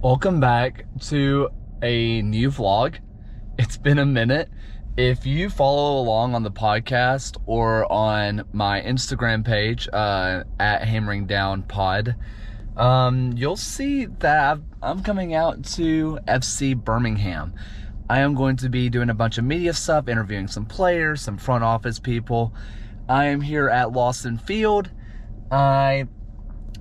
Welcome back to a new vlog. It's been a minute. If you follow along on the podcast or on my Instagram page at Hammering Down Pod, you'll see that I'm coming out to FC Birmingham. I am going to be doing a bunch of media stuff, interviewing some players, some front office people. I am here at Lawson Field. I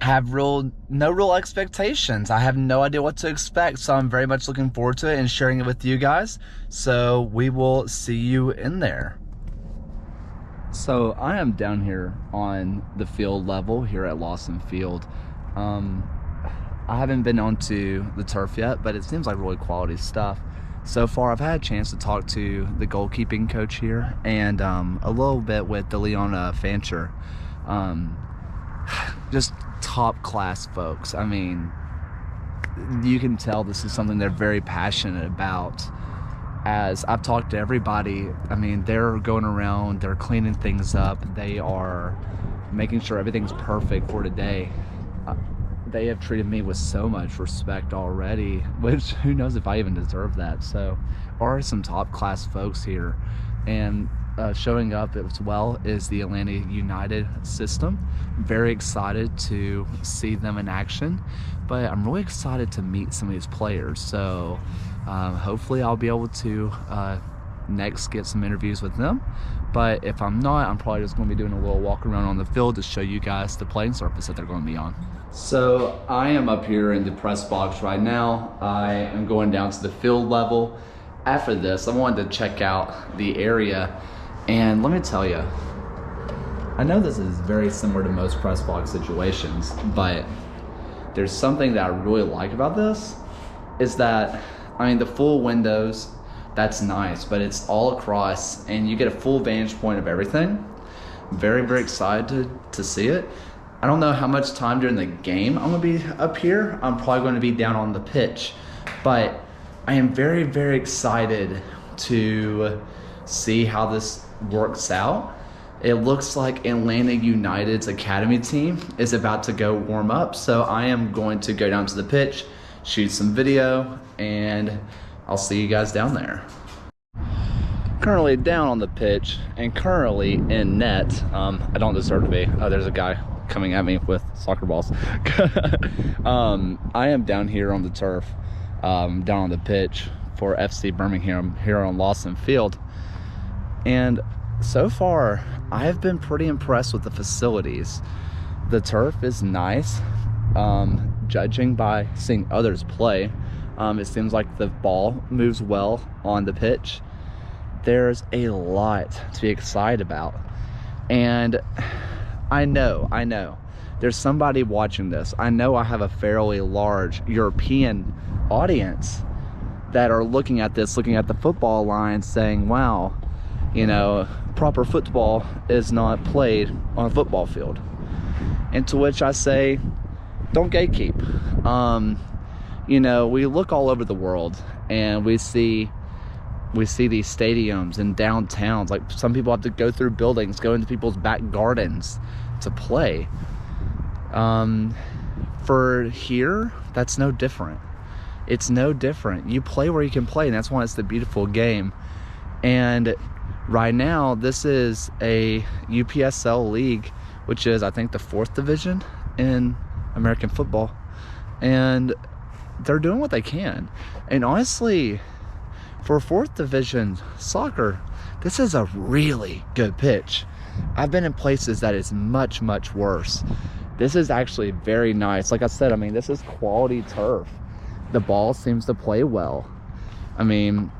have no real expectations. I have no idea what to expect, so I'm very much looking forward to it and sharing it with you guys. So we will see you in there. So I am down here on the field level here at Lawson Field. I haven't been onto the turf yet, but it seems like really quality stuff. So far, I've had a chance to talk to the goalkeeping coach here and a little bit with the Leona Fancher. Just top class folks. I mean, you can tell this is something they're very passionate about. As I've talked to everybody, I mean, they're going around, they're cleaning things up, they are making sure everything's perfect for today. They have treated me with so much respect already, which who knows if I even deserve that. So are some top class folks here, and showing up as well is the Atlanta United system. Very excited to see them in action, but I'm really excited to meet some of these players. So hopefully I'll be able to next get some interviews with them. But if I'm not, I'm probably just going to be doing a little walk around on the field to show you guys the playing surface that they're going to be on. So I am up here in the press box right now. I am going down to the field level. After this, I wanted to check out the area, and let me tell you, I know this is very similar to most press box situations, but there's something that I really like about this, is that, I mean, the full windows, that's nice, but it's all across and you get a full vantage point of everything. Very, very excited to see it. I don't know how much time during the game I'm gonna be up here. I'm probably gonna be down on the pitch, but I am very, very excited to see how this works out. It looks like Atlanta United's academy team is about to go warm up, so I am going to go down to the pitch, shoot some video, and I'll see you guys down there. Currently down on the pitch and currently in net. I don't deserve to be. Oh, there's a guy coming at me with soccer balls. I am down here on the turf, down on the pitch for FC Birmingham here on Lawson Field. And so far, I have been pretty impressed with the facilities. The turf is nice. Judging by seeing others play, it seems like the ball moves well on the pitch. There's a lot to be excited about. And I know, there's somebody watching this. I know I have a fairly large European audience that are looking at this, looking at the football line, saying, wow, you know, proper football is not played on a football field. And to which I say, don't gatekeep. You know, we look all over the world and we see these stadiums and downtowns. Like, some people have to go through buildings, go into people's back gardens to play. For here, that's no different. It's no different. You play where you can play, and that's why it's the beautiful game. And right now, this is a UPSL league, which is, I think, the 4th division in American football. And they're doing what they can. And honestly, for 4th division soccer, this is a really good pitch. I've been in places that is much, much worse. This is actually very nice. Like I said, I mean, this is quality turf. The ball seems to play well. I mean,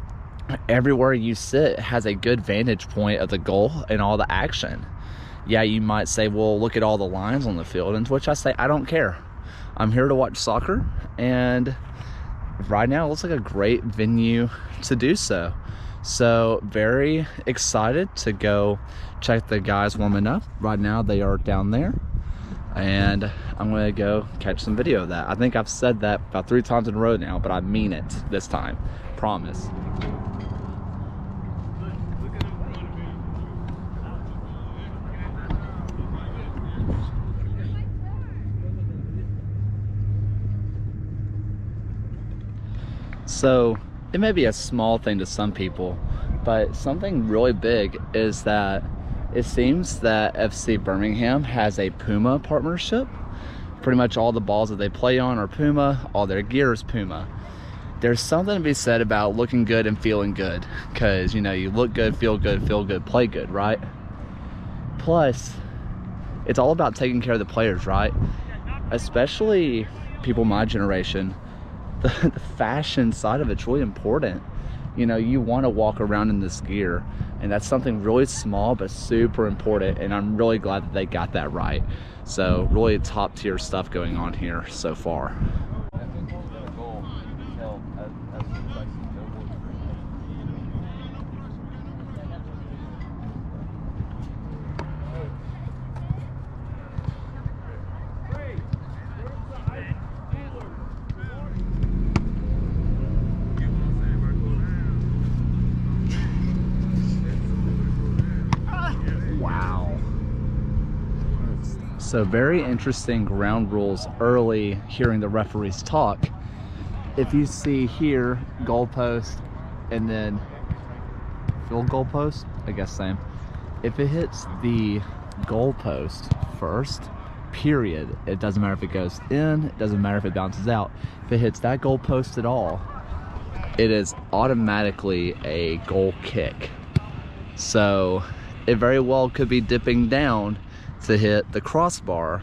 everywhere you sit has a good vantage point of the goal and all the action. Yeah, you might say, well, look at all the lines on the field, and to which I say, I don't care. I'm here to watch soccer, and right now it looks like a great venue to do so. So very excited to go check the guys warming up. Right now they are down there, and I'm gonna go catch some video of that. I think I've said that about 3 times in a row now, but I mean it this time, promise. So it may be a small thing to some people, but something really big is that it seems that FC Birmingham has a Puma partnership. Pretty much all the balls that they play on are Puma, all their gear is Puma. There's something to be said about looking good and feeling good, because, you know, you look good, feel good, play good, right? Plus, it's all about taking care of the players, right? Especially people my generation. The fashion side of it's really important. You know, you want to walk around in this gear, and that's something really small but super important, and I'm really glad that they got that right. So really top tier stuff going on here so far. So very interesting ground rules early, hearing the referees talk. If you see here, goalpost, and then field goalpost, I guess same. If it hits the goalpost first, period, it doesn't matter if it goes in, it doesn't matter if it bounces out. If it hits that goalpost at all, it is automatically a goal kick. So it very well could be dipping down to hit the crossbar,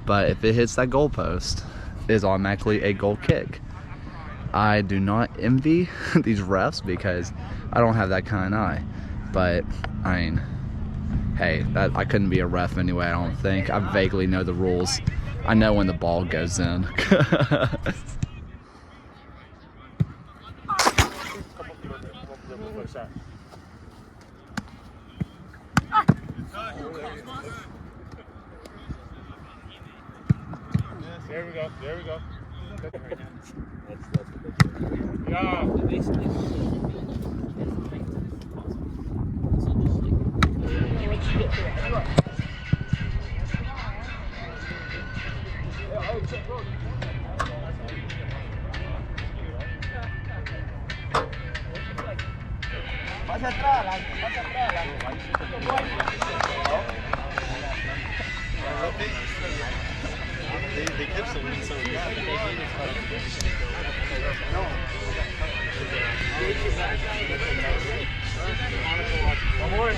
but if it hits that goalpost, it is automatically a goal kick. I do not envy these refs because I don't have that kind of eye, but I mean, hey, I couldn't be a ref anyway, I don't think. I vaguely know the rules. I know when the ball goes in. There we go. There we go. That's what they do. Yeah. Pasa atrás, pasa atrás. They kept some winning some guys. One more.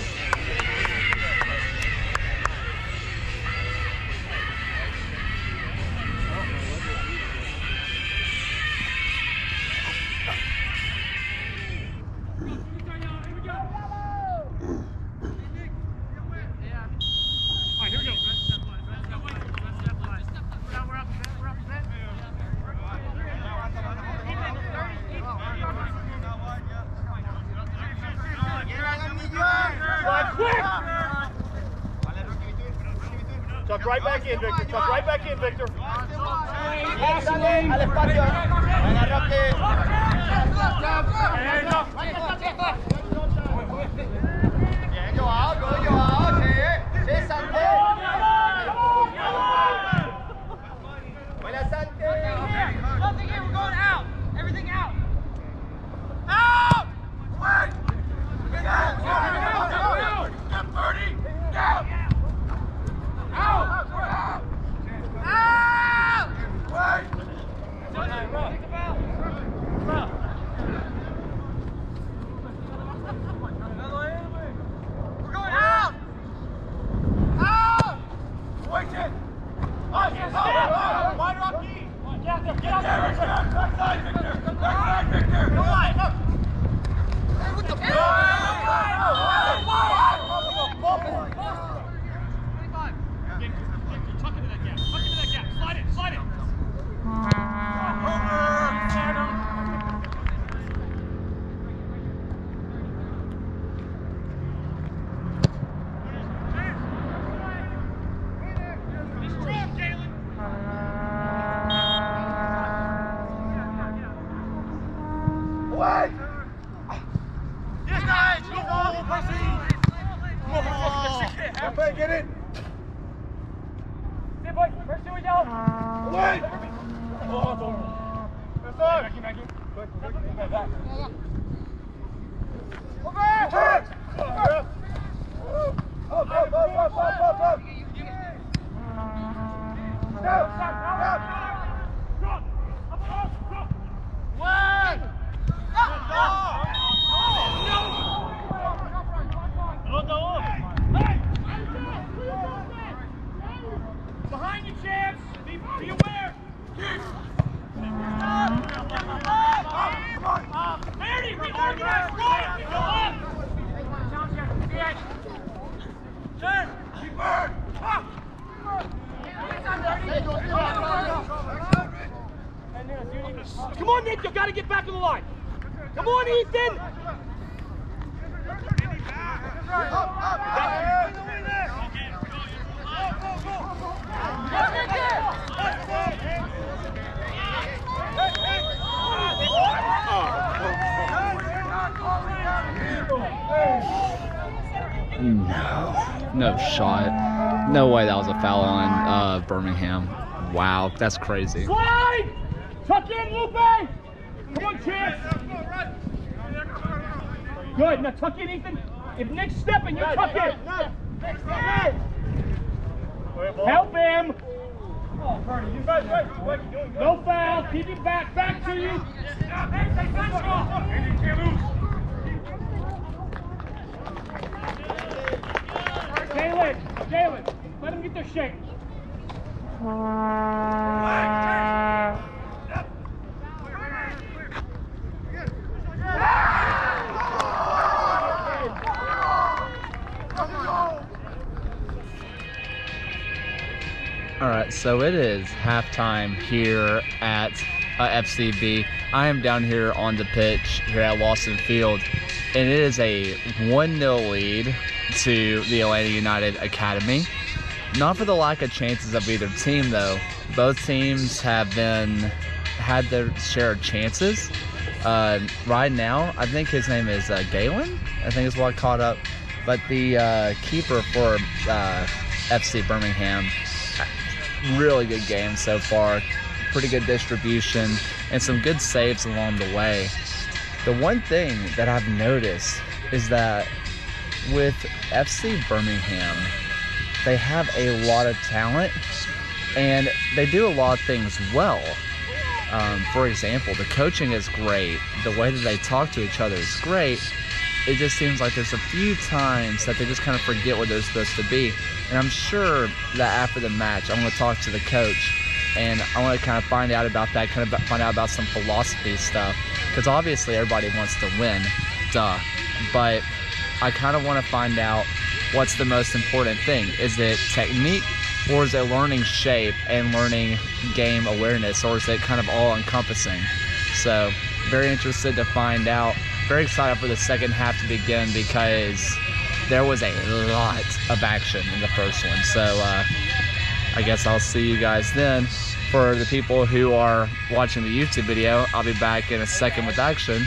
Tuck right back in, Victor. Tuck right back in, Victor. Al espacio. Venga, Roque. Bien, Joao, sí, Santi. Buena, Santi. Nothing here, we're going out. Everything out. Out! Wait! Get out! Get 30! Out! Out! Out! Out! Wait! We're going out! Out! Wait it! Wide Rocky! Get out there! Backside, Victor! Backside, Victor! Go wide! Hey, what the Tuck into that gap. Tuck into that gap. Slide it. Slide it. Be strong, Jalen. Wait. Yes, guys. Go ball. Proceed. Come on. Get it. Boys, first two we go. Wait! Oh, it's over. Back in. Behind you, champs! Be aware! Verdi, reorganize! Right! Go up! Turn! Come on, Nick! You gotta get back on the line! Come on, Ethan! No shot. No way that was a foul on Birmingham. Wow, that's crazy. Slide! Tuck in, Lupe! Come on, Chance! Good, now tuck in, Ethan. If Nick's stepping, you tuck in. Help him! No foul, keep it back to you. Jalen, let him get their shape. All right, so it is halftime here at FCB. I am down here on the pitch here at Lawson Field, and it is a 1-0 lead to the Atlanta United Academy. Not for the lack of chances of either team, though. Both teams have had their share of chances. Right now, I think his name is Galen, I think is what I caught up. But the keeper for FC Birmingham, really good game so far. Pretty good distribution and some good saves along the way. The one thing that I've noticed is that with FC Birmingham, they have a lot of talent and they do a lot of things well. For example, the coaching is great. The way that they talk to each other is great. It just seems like there's a few times that they just kind of forget what they're supposed to be. And I'm sure that after the match, I'm going to talk to the coach and I want to kind of find out about that, find out about some philosophy stuff. Because obviously everybody wants to win, duh. But I kind of want to find out what's the most important thing. Is it technique, or is it learning shape and learning game awareness, or is it kind of all encompassing? So very interested to find out. Very excited for the second half to begin because there was a lot of action in the first one. So I guess I'll see you guys then. For the people who are watching the YouTube video, I'll be back in a second with action.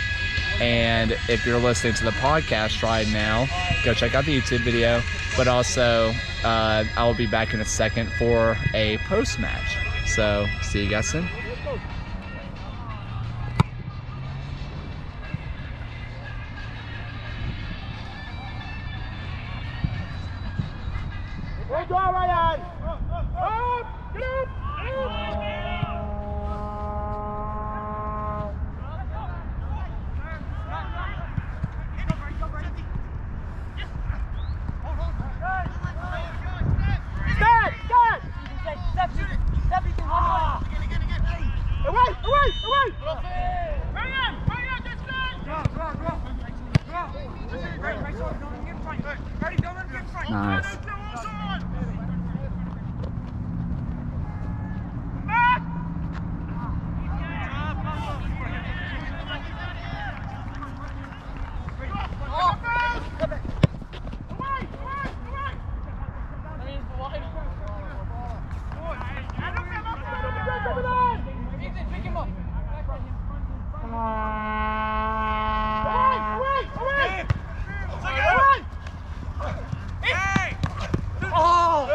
And if you're listening to the podcast right now, go check out the YouTube video. But also, I will be back in a second for a post-match. So, see you guys soon. Go right on! Up! Get up! Nice. Oh!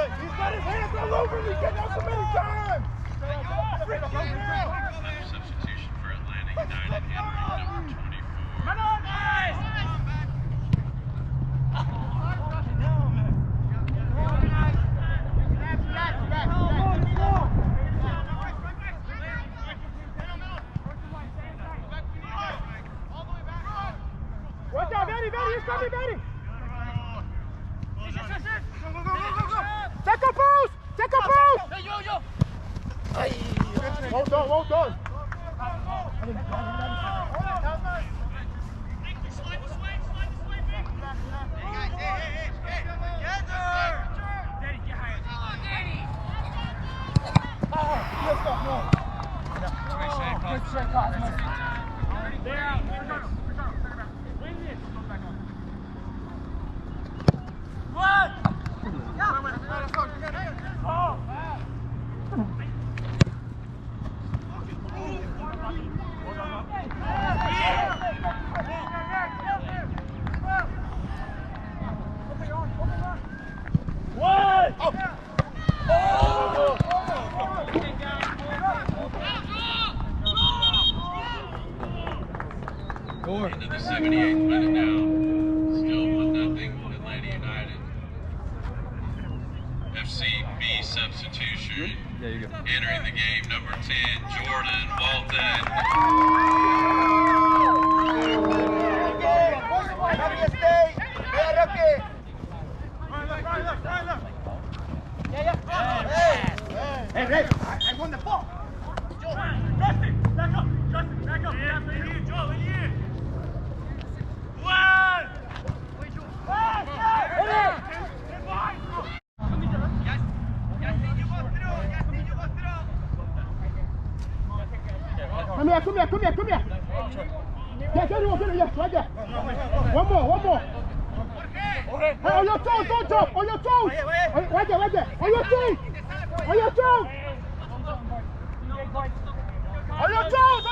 Second post! Second post! Well done, well done. Into the 78th minute now. Still 1-0 Atlanta United. FCB substitution. Entering the game, number 10, Jordan Walton. Hey, I won the ball. Justin, back up. Justin, back up. Yeah, in here, Joe, in here. One. Come here. Yeah, get it, yes, right there. One more. Hey, on your toes, don't jump, on your toes. Right there, on your toes. On your toes. On your toes,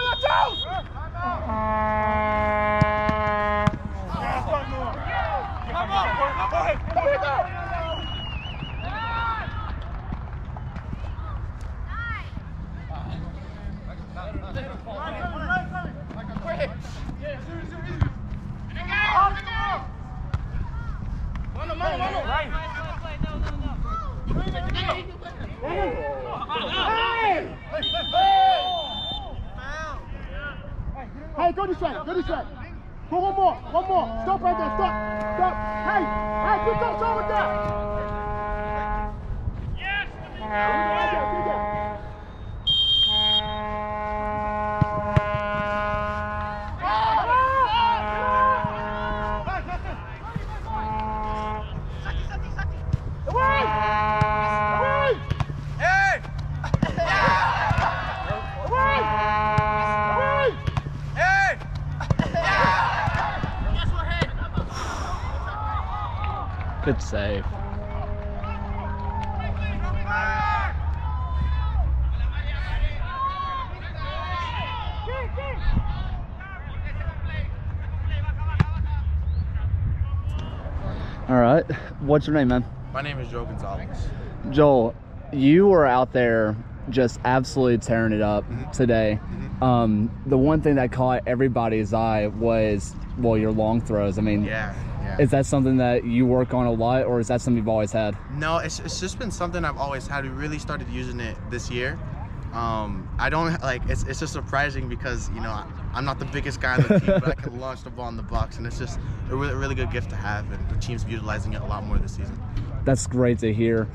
Hey, go this way. Go one more. Stop right there, stop. Hey, put those over there. Yes. Good save. All right. What's your name, man? My name is Joe Gonzalez. Joel, you were out there just absolutely tearing it up today. The one thing that caught everybody's eye was, well, your long throws. I mean, Yeah. is that something that you work on a lot, or is that something you've always had? No, it's just been something I've always had. We really started using it this year. I don't like. It's just surprising because I'm not the biggest guy on the team, but I can launch the ball in the box, and it's just a really good gift to have. And the team's utilizing it a lot more this season. That's great to hear.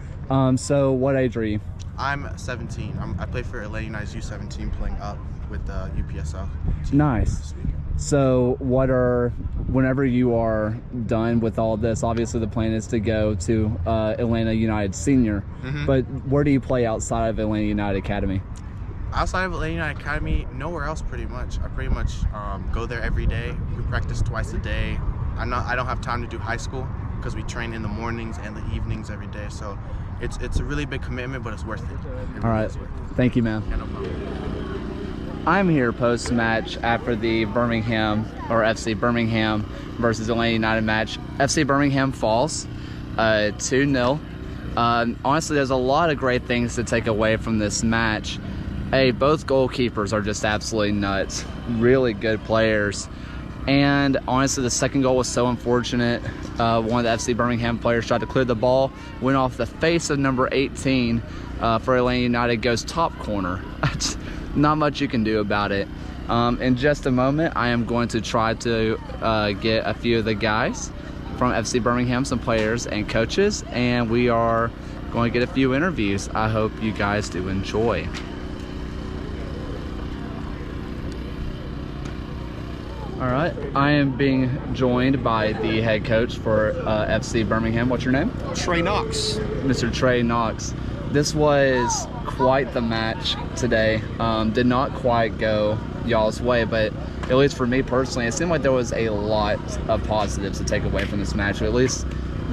So what age are you? I'm 17. I play for Atlanta United's U17, playing up with the UPSL team Nice. this weekend. So whenever you are done with all this, obviously the plan is to go to Atlanta United Senior, but where do you play outside of Atlanta United Academy? Outside of Atlanta United Academy, nowhere else pretty much. I pretty much go there every day. We practice twice a day. I don't have time to do high school because we train in the mornings and the evenings every day. So it's a really big commitment, but it's worth it. All right. Thank you, man. Yeah, no problem. I'm here post-match after the Birmingham, or FC Birmingham versus Atlanta United match. FC Birmingham falls 2-0. Honestly, there's a lot of great things to take away from this match. Both goalkeepers are just absolutely nuts. Really good players. And honestly, the second goal was so unfortunate. One of the FC Birmingham players tried to clear the ball, went off the face of number 18 for Atlanta United, goes top corner. Not much you can do about it. In just a moment, I am going to try to get a few of the guys from FC Birmingham, some players and coaches, and we are going to get a few interviews. I hope you guys do enjoy. All right, I am being joined by the head coach for FC Birmingham. What's your name? Trey Knox. Mr. Trey Knox. This was quite the match today. Did not quite go y'all's way, but at least for me personally, it seemed like there was a lot of positives to take away from this match. At least,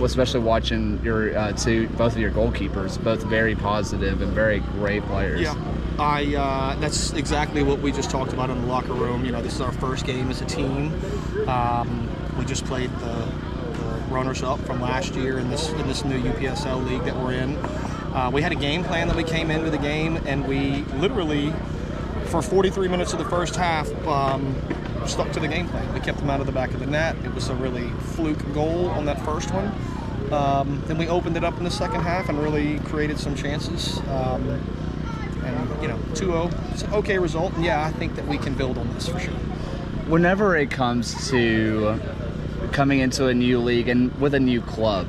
especially watching your both of your goalkeepers, both very positive and very great players. Yeah, that's exactly what we just talked about in the locker room. You know, this is our first game as a team. We just played the runners-up from last year in this new UPSL league that we're in. We had a game plan that we came into the game, and we literally, for 43 minutes of the first half, stuck to the game plan. We kept them out of the back of the net. It was a really fluke goal on that first one. Then we opened it up in the second half and really created some chances. And, you know, 2-0, it's an okay result. And yeah, I think that we can build on this for sure. Whenever it comes to coming into a new league and with a new club,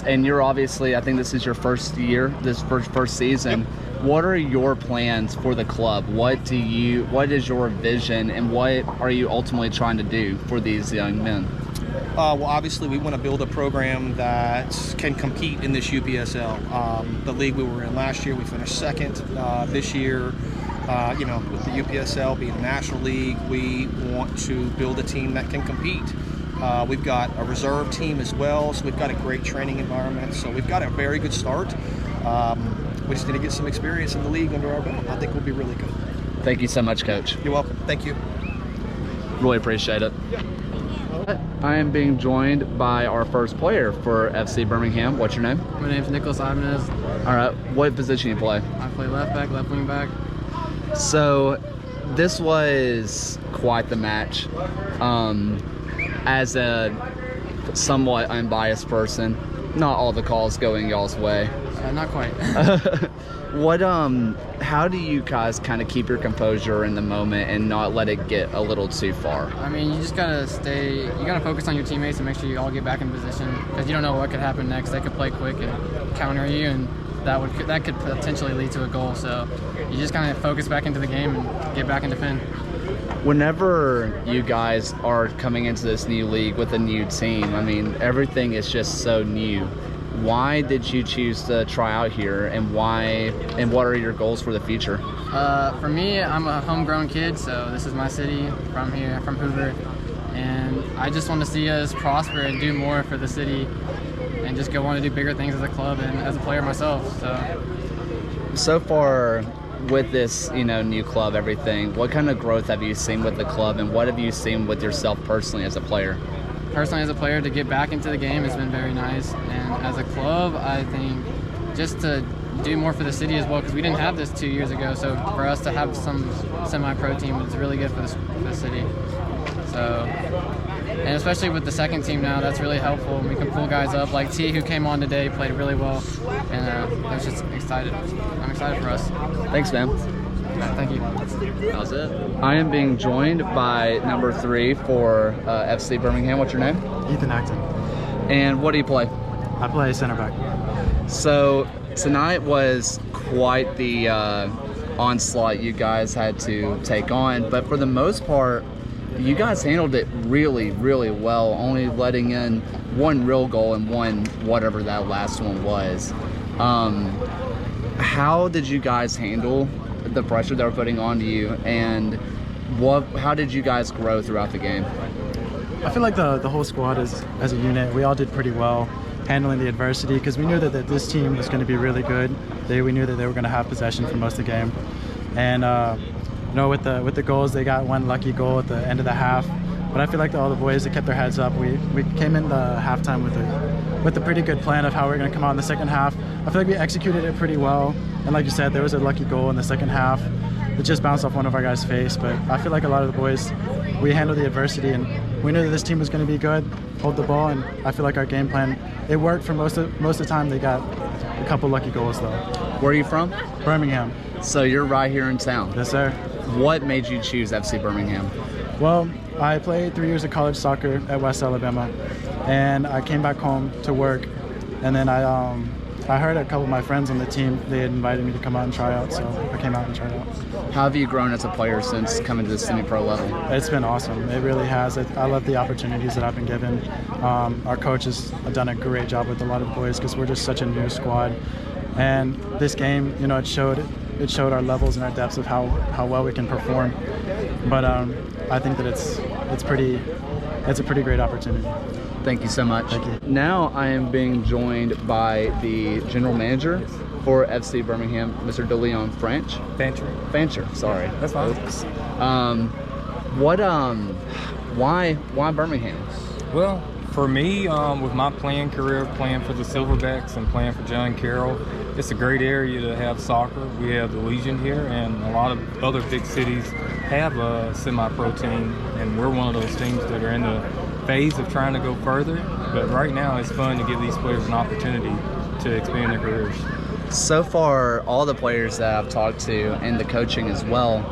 and you're obviously, I think this is your first year, this first season. Yep. What are your plans for the club? What is your vision, and what are you ultimately trying to do for these young men? Well, obviously, we want to build a program that can compete in this UPSL. The league we were in last year, we finished second. This year, you know, with the UPSL being a national league, we want to build a team that can compete. We've got a reserve team as well, so we've got a great training environment. So we've got a very good start. We just need to get some experience in the league under our belt. I think we'll be really good. Thank you so much, Coach. You're welcome. Thank you. Really appreciate it. I am being joined by our first player for FC Birmingham. What's your name? My name's Nicholas Ibanez. All right. What position you play? I play left back, left wing back. So this was quite the match. As a somewhat unbiased person, not all the calls going y'all's way. Not quite. How do you guys kind of keep your composure in the moment and not let it get a little too far? I mean, you just gotta focus on your teammates and make sure you all get back in position, because you don't know what could happen next. They could play quick and counter you, and that could potentially lead to a goal. So you just kind of focus back into the game and get back and defend. Whenever you guys are coming into this new league with a new team, I mean, everything is just so new. Why did you choose to try out here, and what are your goals for the future? For me, I'm a homegrown kid, so this is my city. From here, from Hoover, and I just want to see us prosper and do more for the city, and just go on to do bigger things as a club and as a player myself. So far, with this, new club, everything, what kind of growth have you seen with the club, and what have you seen with yourself personally as a player? Personally, as a player, to get back into the game has been very nice, and as a club, I think just to do more for the city as well, because we didn't have this 2 years ago. So for us to have some semi-pro team is really good for the city. So, and especially with the second team now, that's really helpful. We can pull guys up like T, who came on today, played really well, and I was just excited. I'm excited for us. Thanks, man. Thank you. That was it. I am being joined by number 3 for FC Birmingham. What's your name? Ethan Acton. And what do you play? I play center back. So tonight was quite the onslaught you guys had to take on, but for the most part, you guys handled it really, really well, only letting in one real goal and one whatever that last one was. How did you guys handle the pressure they were putting onto you, and how did you guys grow throughout the game? I feel like the whole squad as a unit, we all did pretty well handling the adversity, because we knew that this team was going to be really good. We knew that they were going to have possession for most of the game, and with the goals, they got one lucky goal at the end of the half. But I feel like all the boys that kept their heads up. We came in the halftime with a pretty good plan of how we're going to come out in the second half. I feel like we executed it pretty well. And like you said, there was a lucky goal in the second half. It just bounced off one of our guys' face. But I feel like a lot of the boys, we handled the adversity, and we knew that this team was going to be good, hold the ball, and I feel like our game plan, it worked for most of the time. They got a couple lucky goals though. Where are you from? Birmingham. So you're right here in town? Yes, sir. What made you choose FC Birmingham? Well, I played 3 years of college soccer at West Alabama, and I came back home to work, and then I heard a couple of my friends on the team, they had invited me to come out and try out, so I came out and tried out. How have you grown as a player since coming to the semi-pro level? It's been awesome. It really has. I love the opportunities that I've been given. Our coaches have done a great job with a lot of the boys because we're just such a new squad. And this game, you know, it showed our levels and our depths of how well we can perform. But I think that it's a pretty great opportunity. Thank you so much. Thank you. Now I am being joined by the general manager for FC Birmingham, Mr. DeLeon Fancher, sorry. That's fine. Why Birmingham? Well, for me, with my playing career, playing for the Silverbacks and playing for John Carroll, it's a great area to have soccer. We have the Legion here, and a lot of other big cities have a semi-pro team, and we're one of those teams that are in the phase of trying to go further. But right now, it's fun to give these players an opportunity to expand their careers. So far, all the players that I've talked to, and the coaching as well,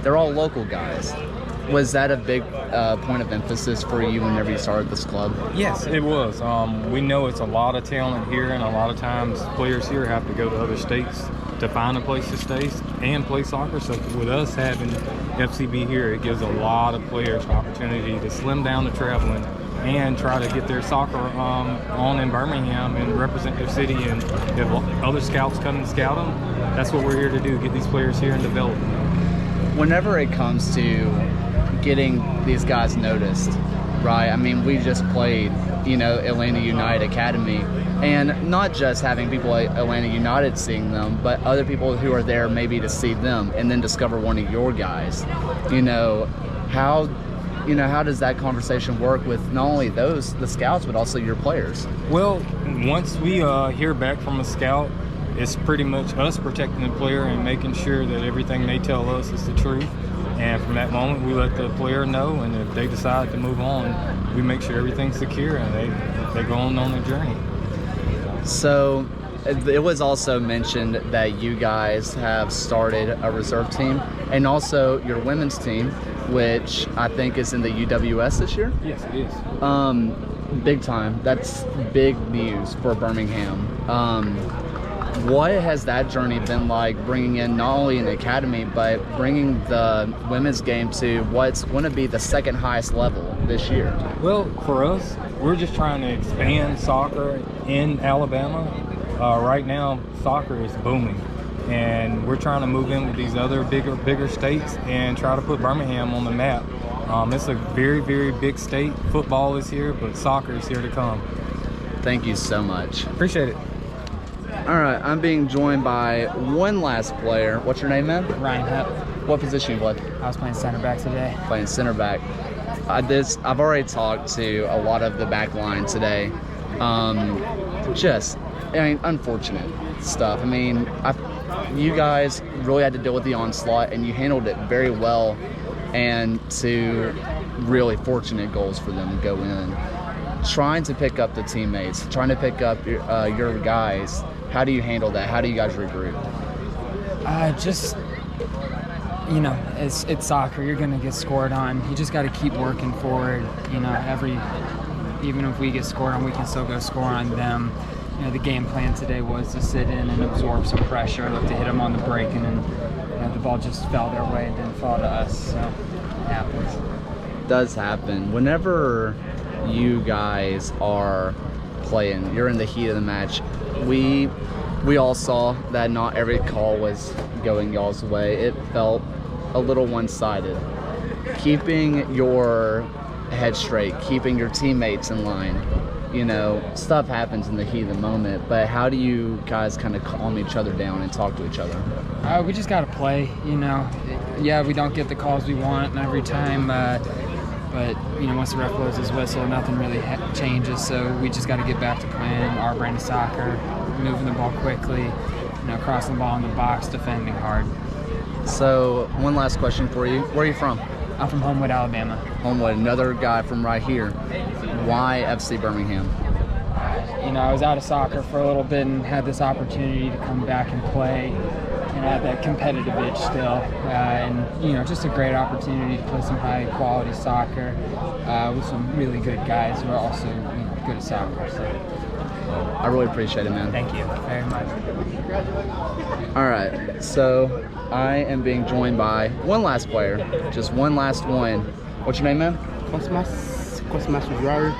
they're all local guys. Was that a big point of emphasis for you whenever you started this club? Yes, it was. We know it's a lot of talent here, and a lot of times players here have to go to other states to find a place to stay and play soccer. So with us having FCB here, it gives a lot of players an opportunity to slim down the traveling and try to get their soccer on in Birmingham and represent their city. And if other scouts come and scout them, that's what we're here to do, get these players here and develop them. Whenever it comes to getting these guys noticed, right? I mean, we just played, Atlanta United Academy, and not just having people at Atlanta United seeing them, but other people who are there maybe to see them and then discover one of your guys. How does that conversation work with not only the scouts, but also your players? Well, once we hear back from a scout, it's pretty much us protecting the player and making sure that everything they tell us is the truth. And from that moment, we let the player know, and if they decide to move on, we make sure everything's secure and they go on their journey. So it was also mentioned that you guys have started a reserve team and also your women's team, which I think is in the UWS this year? Yes, it is. Big time. That's big news for Birmingham. What has that journey been like, bringing in not only an academy, but bringing the women's game to what's going to be the second highest level this year? Well, for us, we're just trying to expand soccer in Alabama. Right now, soccer is booming, and we're trying to move in with these other bigger states and try to put Birmingham on the map. It's a very, very big state. Football is here, but soccer is here to come. Thank you so much. Appreciate it. All right, I'm being joined by one last player. What's your name, man? Ryan Hupp. What position you play? I was playing center back today. Playing center back. I've already talked to a lot of the back line today. Unfortunate stuff. I mean, you guys really had to deal with the onslaught, and you handled it very well, and to really fortunate goals for them to go in. Trying to pick up the teammates, trying to pick up your guys. How do you handle that? How do you guys regroup? It's soccer. You're going to get scored on. You just got to keep working forward. Even if we get scored on, we can still go score on them. The game plan today was to sit in and absorb some pressure, look to hit them on the break, and then the ball just fell their way and didn't fall to us. So it happens. It does happen. Whenever you guys are playing, you're in the heat of the match. We all saw that not every call was going y'all's way. It felt a little one-sided. Keeping your head straight, keeping your teammates in line, stuff happens in the heat of the moment, but how do you guys kind of calm each other down and talk to each other? We just got to play, Yeah, we don't get the calls we want every time, but once the ref blows his whistle, nothing really changes, so we just got to get back to playing our brand of soccer, moving the ball quickly, crossing the ball in the box, defending hard. So, one last question for you. Where are you from? I'm from Homewood, Alabama. Homewood, another guy from right here. Why FC Birmingham? I was out of soccer for a little bit and had this opportunity to come back and play. had that competitive itch still, and just a great opportunity to play some high quality soccer with some really good guys who are also good at soccer. So I really appreciate it, man. thank you very much. All right, so I am being joined by one last player, just one last one. What's your name, man? PostMatch Rari.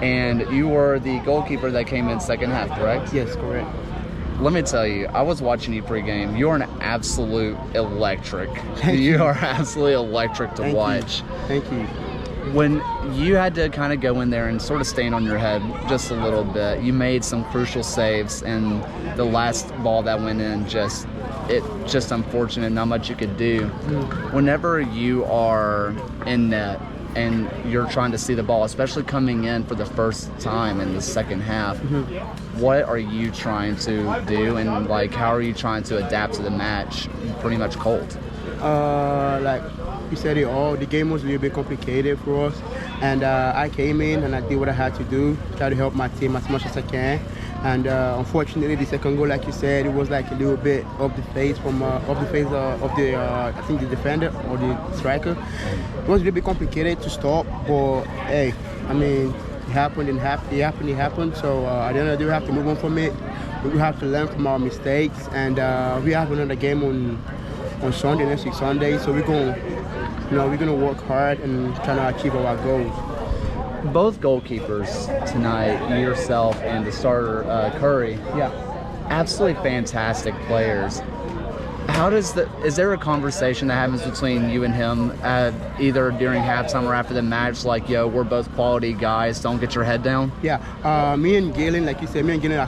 And you were the goalkeeper that came in second half, correct? Yes, correct. Let me tell you, I was watching you pregame. You're an absolute electric. You are absolutely electric to watch. Thank you. When you had to kind of go in there and sort of stand on your head just a little bit, you made some crucial saves, and the last ball that went in just unfortunate, not much you could do. Whenever you are in net and you're trying to see the ball, especially coming in for the first time in the second half, what are you trying to do, and how are you trying to adapt to the match pretty much cold? Like you said it all, the game was a little bit complicated for us, and I came in and I did what I had to do, try to help my team as much as I can. And unfortunately, the second goal, like you said, it was like a little bit of the face of the I think the defender or the striker. It was a little bit complicated to stop, but hey, I mean, it happened. So at the end of the day, we have to move on from it. We have to learn from our mistakes, and we have another game on Sunday, next week Sunday. So we're gonna work hard and try to achieve our goals. Both goalkeepers tonight, yourself and the starter Curry, absolutely fantastic players. Is there a conversation that happens between you and him either during halftime or after the match, like, yo, we're both quality guys, don't get your head down? Yeah, me and Galen, like you said, are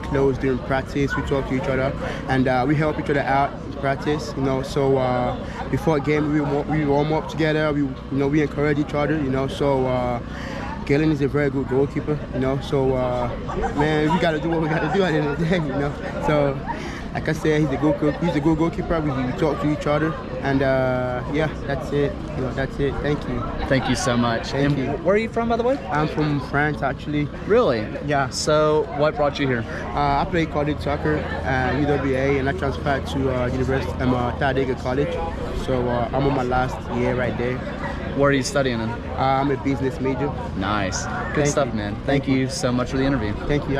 close during practice. We talk to each other, and we help each other out in practice, so before a game we warm up together, we encourage each other, so Galen is a very good goalkeeper, so man, we gotta do what we gotta do at the end of the day, so like I said, he's a good goalkeeper. We talk to each other, and that's it. That's it. Thank you. Thank you so much. Thank you. Where are you from, by the way? I'm from France, actually. Really? Yeah. So what brought you here? I played college soccer at UWA, and I transferred to University Talladega College. So I'm on my last year right there. What are you studying in? I'm a business major. Nice. Good stuff, man. Thank you so much for the interview. Thank you.